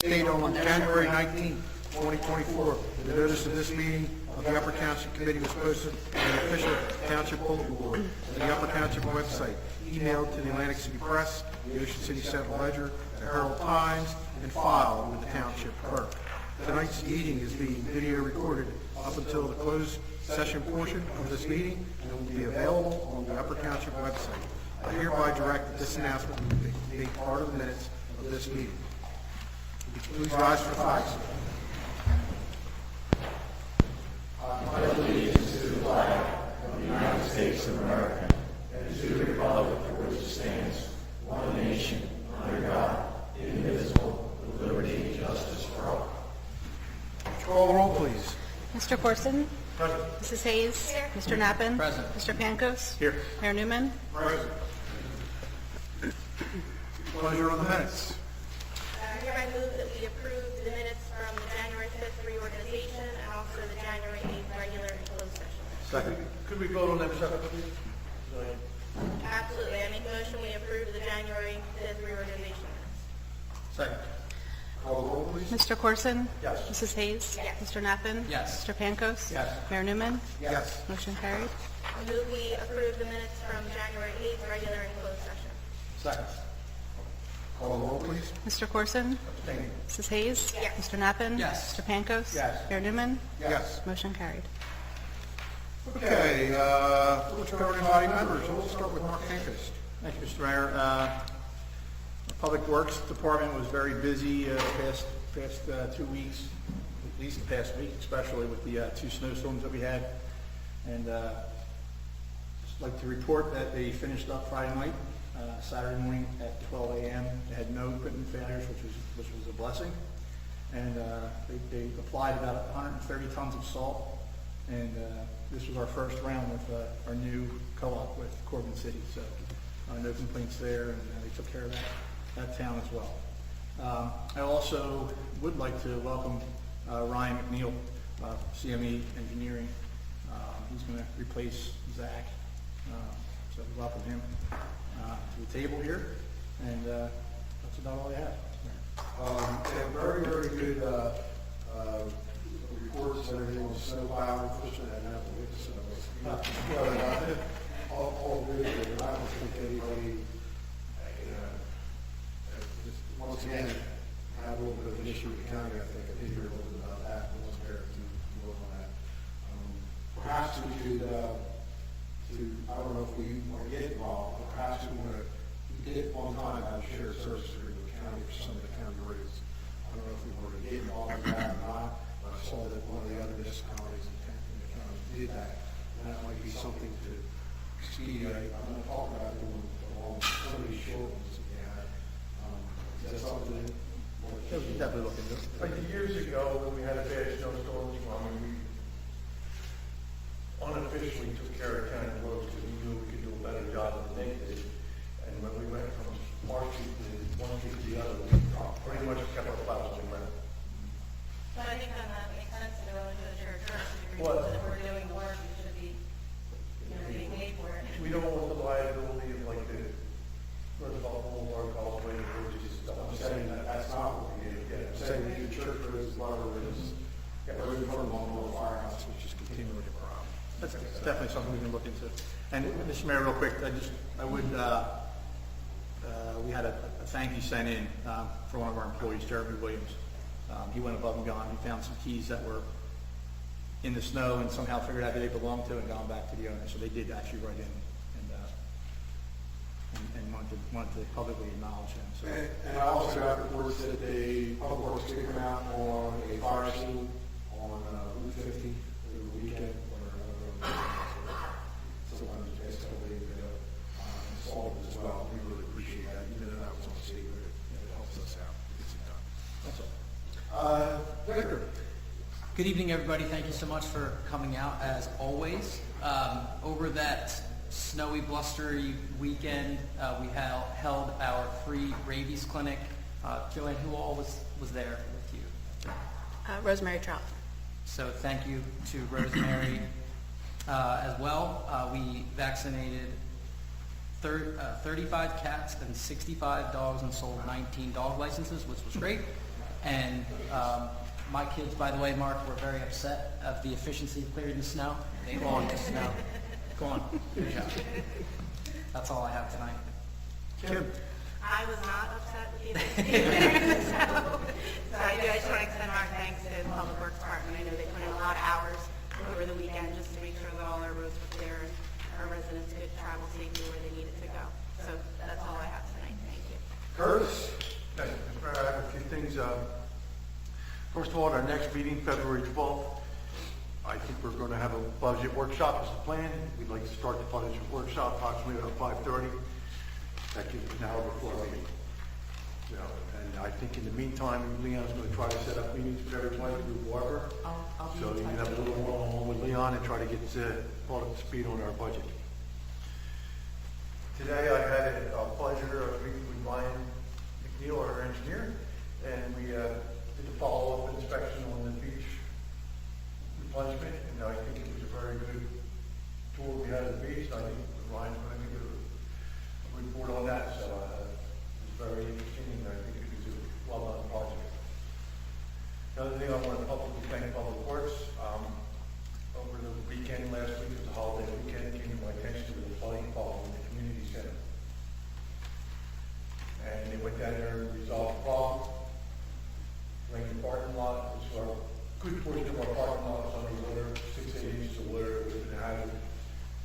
Date on January 19, 2024. The notice of this meeting of the Upper Township Committee was posted on the official Township bulletin board and the Upper Township website, emailed to the Atlantic City Press, the Ocean City Sentinel Ledger, the Herald Times, and filed with the Township Clerk. Tonight's meeting is being video recorded up until the closed session portion of this meeting and will be available on the Upper Township website. I hereby direct that this announcement be made part of the minutes of this meeting. Please rise for the flag. States of America, and to the republic for which it stands, one nation, under God, indivisible, with liberty and justice for all. Call the roll, please. Mr. Corson? Present. Mrs. Hayes? Here. Mr. Knappen? Present. Mr. Pankos? Here. Mayor Newman? Present. Pleasure on the minutes. I hereby move that we approve the minutes from the January 5th reorganization and also the January 8th regular and closed session. Second. Could we vote on them separately? Absolutely. I make a motion we approve the January 5th reorganization minutes. Second. Call the roll, please. Mr. Corson? Yes. Mrs. Hayes? Yes. Mr. Knappen? Yes. Mr. Pankos? Yes. Mayor Newman? Yes. Motion carried. I move we approve the minutes from January 8th regular and closed session. Second. Call the roll, please. Mr. Corson? Abstaining. Mrs. Hayes? Yes. Mr. Knappen? Yes. Mr. Pankos? Yes. Mayor Newman? Yes. Motion carried. Okay, let's go to body members. We'll start with Mark Hankus. Thank you, Mr. Mayor. The Public Works Department was very busy past 2 weeks, at least the past week, especially with the 2 snowstorms that we had. And just like to report that they finished up Friday night, Saturday morning at 12 a.m. They had no equipment failures, which was a blessing. And they applied about 130 tons of salt. And this was our first round with our new co-op with Corbin City. So no complaints there, and they took care of that town as well. I also would like to welcome Ryan McNeil, CME Engineering. He's going to replace Zach. So we welcome him to the table here. And that's about all I have. Very, very good reports and everything on snow plowing. Unfortunately, I didn't have to witness it. All good. I don't think anybody, just once again, had a little bit of an issue with the county. I think I did hear a little bit about that. It wasn't there to work on that. Perhaps we could, I don't know if we want to get involved, but perhaps we want to get one time out of shared service agreement with the county for some of the county roads. I don't know if we want to get involved in that or not, but I saw that one of the other municipalities in the county did that, and that might be something to speed. I'm not talking about doing along some of these short ones that we had. Is that something that? Yeah, we can definitely look into it. Like years ago, when we had a bad snowstorm, we unofficially took care of county roads because we knew we could do a better job than they did. And when we went from Marsh Street to one street to the other, we pretty much kept our plows in line. So I think that makes sense to go into a shared service agreement. What? So if we're doing the work, we should be, being paid for it. We don't want the liability of like the Roosevelt Boulevard Causeway, which is I'm saying that that's not what we did. I'm saying we do church roads, water roads, road in front of the firehouse, which is continually a problem. That's definitely something we can look into. And Mr. Mayor, real quick, we had a thank you sent in for one of our employees, Jeremy Williams. He went above and beyond. He found some keys that were in the snow and somehow figured out who they belonged to and gone back to the owner. So they did actually write in and wanted to publicly acknowledge him. So. And I also got reports that the public works did come out on a fire scene on Route 50 over the weekend. Someone just installed it as well. We really appreciate that, even though that was on the state road. It helps us out. It's done. That's all. Victor. Good evening, everybody. Thank you so much for coming out, as always. Over that snowy, blustery weekend, we held our free rabies clinic. Joanne, who all was there with you? Rosemary Trout. So thank you to Rosemary as well. We vaccinated 35 cats and 65 dogs and sold 19 dog licenses, which was great. And my kids, by the way, Mark, were very upset of the efficiency of clearing the snow. They wanted the snow. Go on. Good job. That's all I have tonight. Kim? I was not upset with the event. So I just want to extend our thanks to the Public Works Department. I know they put in a lot of hours over the weekend just to make sure that all our roads were clear and our residents could travel safely where they needed to go. So that's all I have tonight. Thank you. Curtis? Thank you, Mr. Mayor. I have a few things. First of all, at our next meeting, February 12th, I think we're going to have a budget workshop as a plan. We'd like to start the budget workshop approximately about 5:30. That gives us an hour before our meeting. You know, and I think in the meantime, Leon's going to try to set up meetings with everybody through Barbara. So you can have a little one-on-one with Leon and try to get brought up to speed on our budget. Today, I had a pleasure of meeting with Ryan McNeil, our engineer, and we did a follow-up inspection on the beach replenishment, and I think it was a very good tour we had of the beach. I think Ryan's going to give a report on that, so it was very interesting, and I think it was a well-done project. Another thing I want to publicly thank Public Works. Over the weekend, last week was a holiday weekend, came to my attention with a flooding problem in the community center. And they went down there and resolved the problem. Drained the parking lot, which are a good portion of our parking lot was under water, 6 to 8 inches of water, it was a hazard.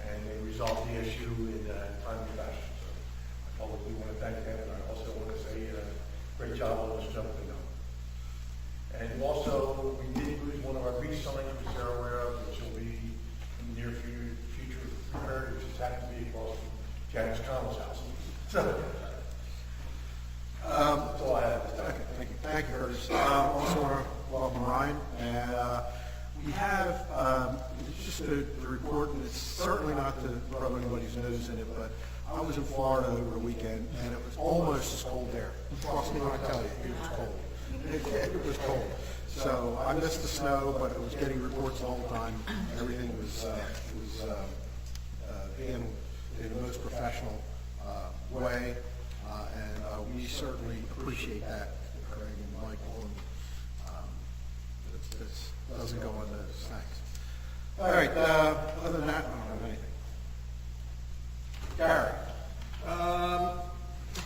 And they resolved the issue in a timely fashion. So I publicly want to thank them, and I also want to say great job on this jumping up. And also, we did lose one of our beach signs, which they're aware of, which will be in the near future repaired, which just happened to be across from Janice Connell's house. So, that's all I have this time. Thank you, Curtis. Also want to welcome Ryan. And we have just the report, and it's certainly not to rub anybody's nose in it, but I was in Florida over the weekend, and it was almost as cold there. Trust me when I tell you, it was cold. It was cold. So I missed the snow, but it was getting reports the whole time. Everything was handled in the most professional way, and we certainly appreciate that, Craig and Michael. And it doesn't go unnoticed. Thanks. All right. Other than that, I don't have anything. Gary.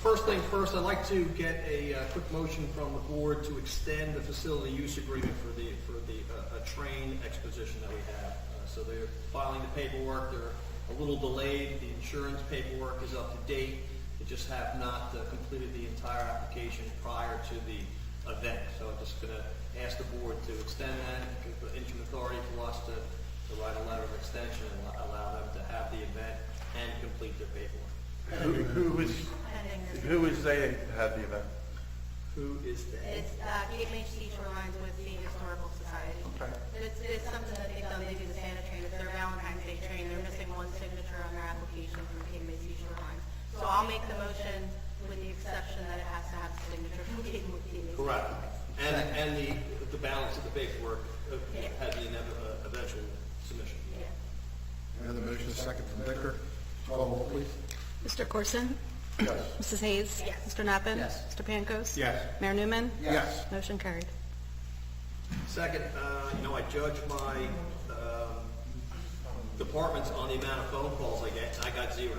First thing first, I'd like to get a quick motion from the board to extend the facility use agreement for the train exposition that we have. So they're filing the paperwork. They're a little delayed. The insurance paperwork is up to date. They just have not completed the entire application prior to the event. So I'm just going to ask the board to extend that, give the interim authority for us to write a letter of extension and allow them to have the event and complete their paperwork. Who is they had the event? Who is they? It's Cape May Teacher Lines with the Historical Society. Okay. It's something that they've done. They do the Santa train. It's their Valentine's Day train. They're missing one signature on their application from Cape May Teacher Lines. So I'll make the motion with the exception that it has to have the signature from Cape May. Correct. And the balance of the paperwork had the eventual submission. Yeah. And the motion is second from Vicar. Call roll, please. Mr. Corson? Yes. Mrs. Hayes? Yes. Mr. Nappen? Yes. Mr. Pankos? Yes. Mayor Newman? Yes. Motion carried. Second, I judge my departments on the amount of phone calls I get. I got 0.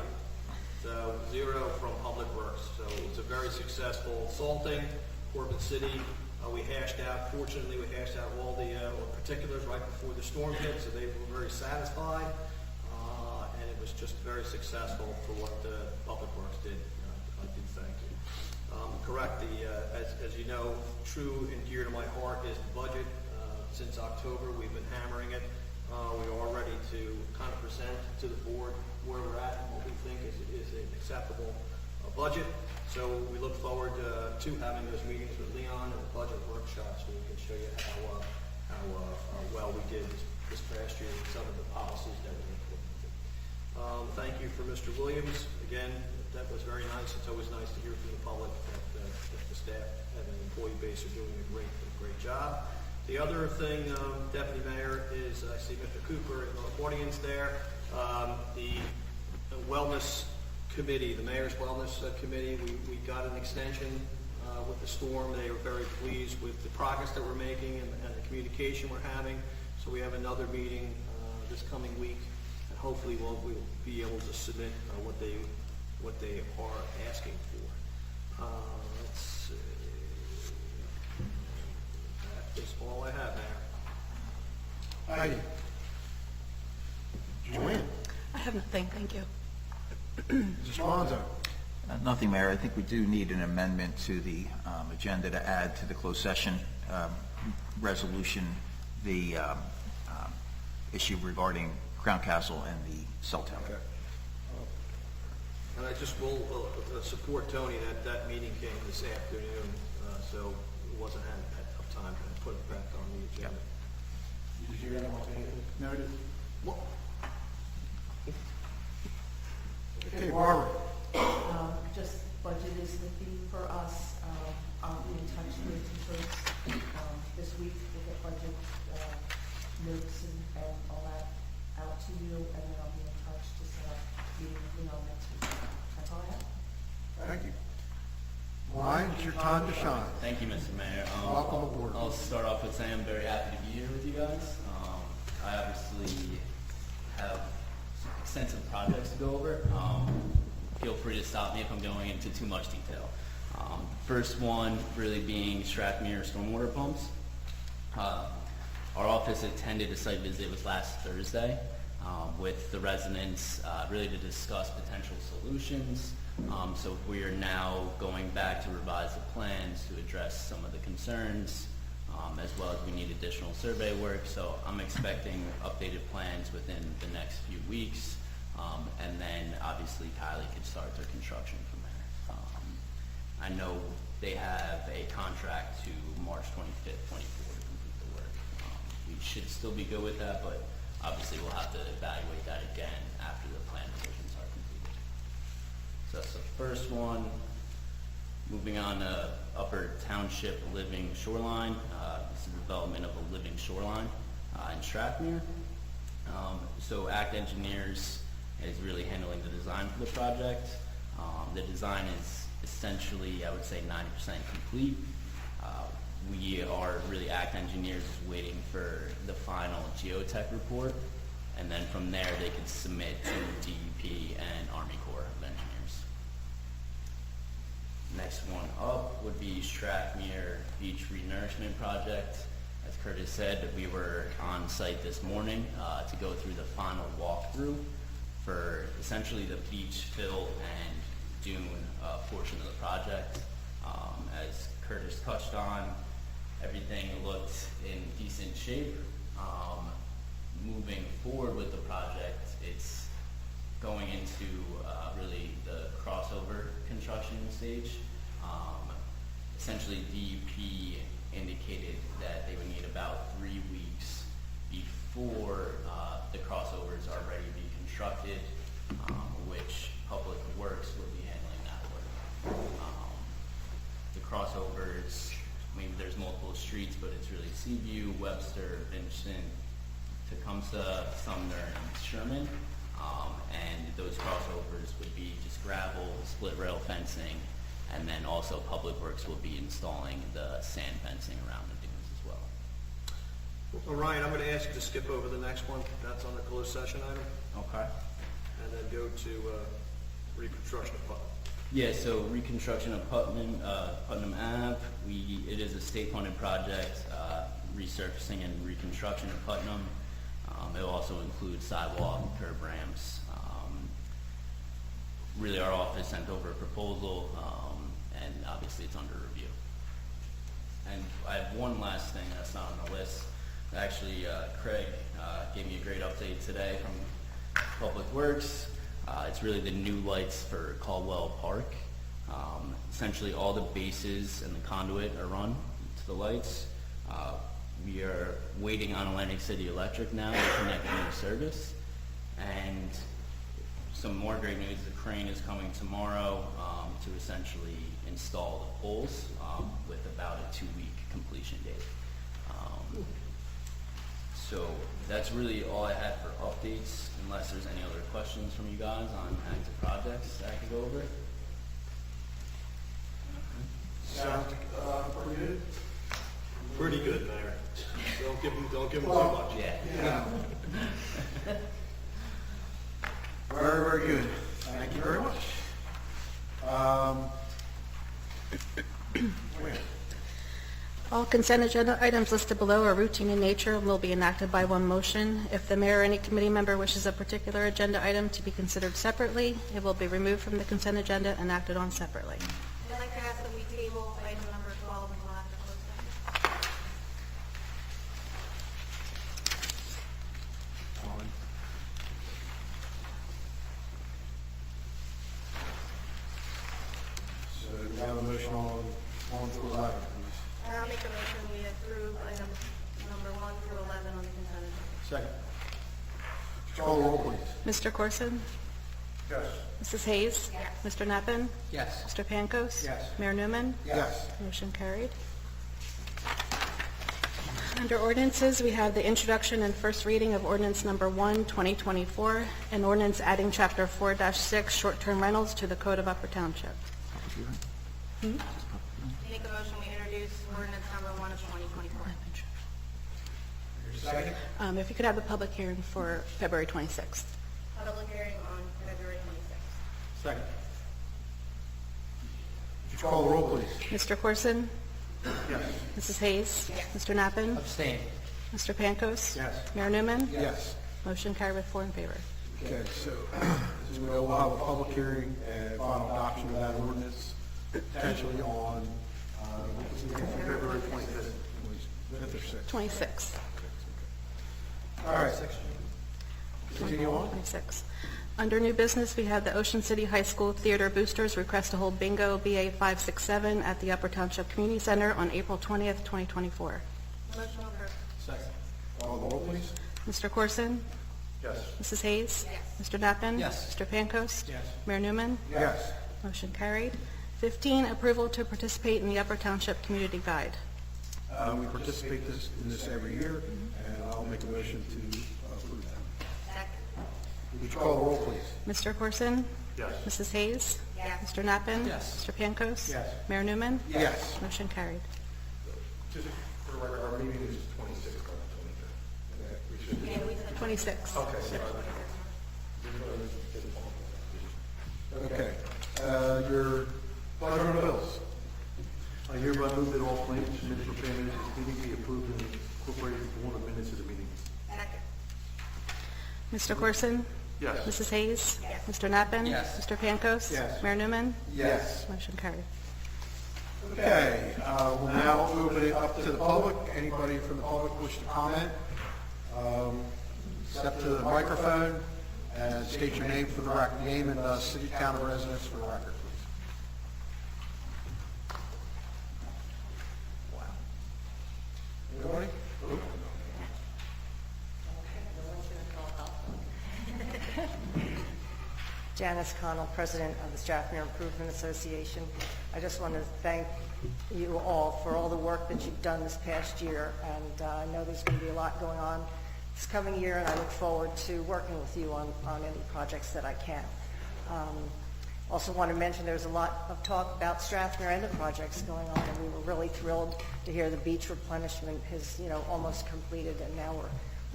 So 0 from Public Works. So it's a very successful salting. Corbin City, fortunately we hashed out all the particulars right before the storm hit, so they were very satisfied. And it was just very successful for what Public Works did. I do thank you. Correct, as you know, true and dear to my heart is the budget. Since October, we've been hammering it. We are ready to kind of present to the board where we're at and what we think is an acceptable budget. So we look forward to having those meetings with Leon and the budget workshops where we can show you how well we did this past year with some of the policies that we implemented. Thank you for Mr. Williams. Again, that was very nice. It's always nice to hear from the public that the staff and the employee base are doing a great job. The other thing, Deputy Mayor, is I see Mr. Cooper in the audience there. The Wellness Committee, the Mayor's Wellness Committee, we got an extension with the storm. They were very pleased with the progress that we're making and the communication we're having. So we have another meeting this coming week, and hopefully we'll be able to submit what they are asking for. Let's see. That is all I have, Mayor. Heidi. Joanne. I have nothing, thank you. Mrs. Swanzo. Nothing, Mayor. I think we do need an amendment to the agenda to add to the closed session resolution the issue regarding Crown Castle and the cell tower. Okay. And I just will support Tony that meeting came this afternoon, so it wasn't had enough time to put it back on the agenda. Did you hear anyone say anything? Noted. Okay, Barbara. Just budget is the theme for us. I'll be in touch with you folks this week. We'll get budget notes and all that out to you, and then I'll be in touch to set up meeting, next week. That's all I have. Thank you. Ryan, it's your time to shine. Thank you, Mr. Mayor. Welcome aboard. I'll start off with saying I'm very happy to be here with you guys. I obviously have some extensive projects to go over. Feel free to stop me if I'm going into too much detail. First one really being Strathmere stormwater pumps. Our office attended a site visit, it was last Thursday, with the residents really to discuss potential solutions. So we are now going back to revise the plans to address some of the concerns, as well as we need additional survey work. So I'm expecting updated plans within the next few weeks. And then obviously Kylie could start their construction from there. I know they have a contract to March 25th, 24 to complete the work. We should still be good with that, but obviously we'll have to evaluate that again after the plan revisions are completed. So that's the first one. Moving on to Upper Township Living Shoreline. This is the development of a living shoreline in Strathmere. So ACT Engineers is really handling the design for the project. The design is essentially, I would say, 90% complete. We are really, ACT Engineers is waiting for the final geotech report, and then from there they could submit to DEP and Army Corps of Engineers. Next one up would be Strathmere Beach Renourishment Project. As Curtis said, we were on site this morning to go through the final walkthrough for essentially the beach fill and dune portion of the project. As Curtis touched on, everything looked in decent shape. Moving forward with the project, it's going into really the crossover construction stage. Essentially, DEP indicated that they would need about 3 weeks before the crossovers are ready to be constructed, which Public Works will be handling that work. The crossovers, there's multiple streets, but it's really Seaview, Webster, Vincent, Tecumseh, Sumner, and Sherman. And those crossovers would be just gravel, split rail fencing, and then also Public Works will be installing the sand fencing around the dunes as well. Well, Ryan, I'm going to ask you to skip over the next one. That's on the closed session item. Okay. And then go to reconstruction of Putnam. Yeah, so reconstruction of Putnam Ave, it is a state-funded project, resurfacing and reconstruction of Putnam. It will also include sidewalk, curb ramps. Really, our office sent over a proposal, and obviously it's under review. And I have one last thing that's not on the list. Actually, Craig gave me a great update today from Public Works. It's really the new lights for Caldwell Park. Essentially, all the bases and the conduit are run to the lights. We are waiting on Atlantic City Electric now to connect into service. And some more great news, the crane is coming tomorrow to essentially install the poles with about a 2-week completion date. So that's really all I had for updates, unless there's any other questions from you guys on active projects that I could go over. sounds pretty good. Pretty good, Mayor. Don't give him too much. Yeah. Very, very good. Thank you very much. Where? All consent agenda items listed below are routine in nature and will be enacted by one motion. If the mayor or any committee member wishes a particular agenda item to be considered separately, it will be removed from the consent agenda and acted on separately. I'd like to ask that we table item number 12 until after closed session. So we have a motion on 1 through 11, please. I'll make a motion, we approve item number 1 through 11 on the consent agenda. Second. Would you call the roll, please? Mr. Corson? Yes. Mrs. Hayes? Yes. Mr. Neppen? Yes. Mr. Pankos? Yes. Mayor Newman? Yes. Motion carried. Under ordinances, we have the introduction and first reading of ordinance number 1, 2024, an ordinance adding chapter 4-6 short-term rentals to the Code of Upper Township. Make a motion, we introduce ordinance number 1 of 2024. Second? If you could have the public hearing for February 26th. Public hearing on February 26th. Second. Would you call the roll, please? Mr. Corson? Yes. Mrs. Hayes? Mr. Nappen? Abstain. Mr. Pankos? Yes. Mayor Newman? Yes. Motion carried with 4 in favor. Okay, so as we know, we'll have a public hearing and final adoption of that ordinance potentially on February 25th. 5th or 6th. 26. All right. Continue on. 26. Under new business, we have the Ocean City High School Theater Boosters request to hold bingo BA 567 at the Upper Township Community Center on April 20th, 2024. Motion approved. Second. Call the roll, please. Mr. Corson? Yes. Mrs. Hayes? Yes. Mr. Nappen? Yes. Mr. Pankos? Yes. Mayor Newman? Yes. Motion carried. 15, approval to participate in the Upper Township Community Guide. We participate in this every year, and I'll make a motion to approve that. Second. Would you call the roll, please? Mr. Corson? Yes. Mrs. Hayes? Yes. Mr. Nappen? Yes. Mr. Pankos? Yes. Mayor Newman? Yes. Motion carried. Just for the record, our meeting is 26th, not 25th. We should. Yeah, we said 26. Okay, sorry. Okay. Your pleasure on the bills. I hereby move that all claims submitted for payment at this meeting be approved and incorporated into the minutes of the meeting. Second. Mr. Corson? Yes. Mrs. Hayes? Yes. Mr. Nappen? Yes. Mr. Pankos? Yes. Mayor Newman? Yes. Motion carried. Okay, we'll now open it up to the public. Anybody from the public wish to comment? Step to the microphone and state your name for the record, name and city, town of residence for the record, please. Anybody? Janice Connell, President of the Strathmere Improvement Association. I just want to thank you all for all the work that you've done this past year, and I know there's going to be a lot going on this coming year, and I look forward to working with you on any projects that I can. Also want to mention there's a lot of talk about Strathmere and the projects going on, and we were really thrilled to hear the beach replenishment is, almost completed, and now we're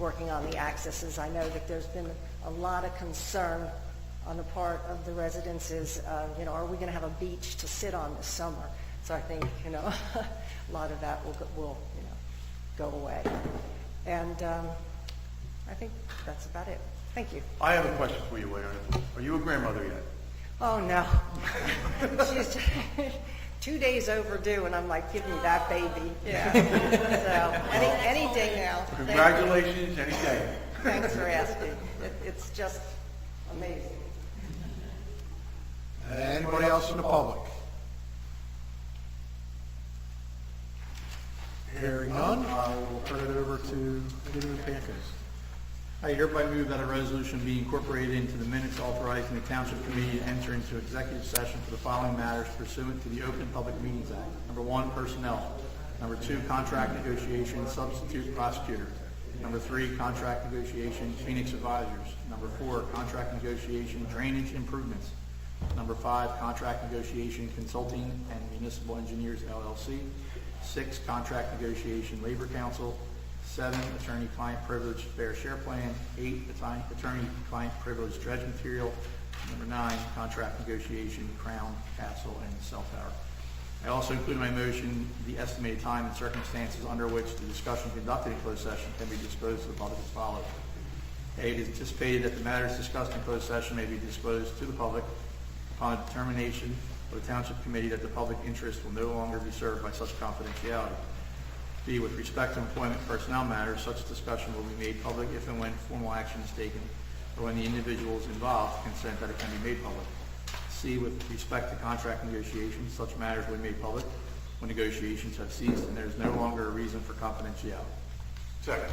working on the accesses. I know that there's been a lot of concern on the part of the residents is, are we going to have a beach to sit on this summer? So I think, a lot of that will go away. And I think that's about it. Thank you. I have a question for you, Aaron. Are you a grandmother yet? Oh, no. She's 2 days overdue, and I'm like, give me that baby. Yeah. So any day now. Congratulations, any day. Thanks for asking. It's just amazing. Anybody else in the public? Hearing none, I will turn it over to Gideon Pankos. I hereby move that a resolution be incorporated into the minutes authorizing the Township Committee to enter into executive session for the following matters pursuant to the Open Public Meetings Act. Number 1, personnel. Number 2, contract negotiation, substitute prosecutor. Number 3, contract negotiation, Phoenix Advisors. Number 4, contract negotiation, drainage improvements. Number 5, contract negotiation consulting and municipal engineers LLC. 6, contract negotiation labor council. 7, attorney-client privilege fair share plan. 8, attorney-client privilege dredge material. Number 9, contract negotiation crown, castle, and cell tower. I also include in my motion the estimated time and circumstances under which the discussion conducted in closed session can be disclosed to the public as follows. A, it is anticipated that the matters discussed in closed session may be disclosed to the public upon a determination of the Township Committee that the public interest will no longer be served by such confidentiality. B, with respect to employment personnel matters, such discussion will be made public if and when formal action is taken or when the individuals involved consent that it can be made public. C, with respect to contract negotiations, such matters will be made public when negotiations have ceased and there is no longer a reason for confidentiality. Second.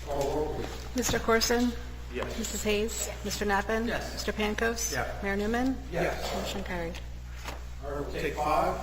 Call roll, please. Mr. Corson? Yes. Mrs. Hayes? Mr. Nappen? Yes. Mr. Pankos? Yes. Mayor Newman? Yes. Motion carried. All right, we'll take 5.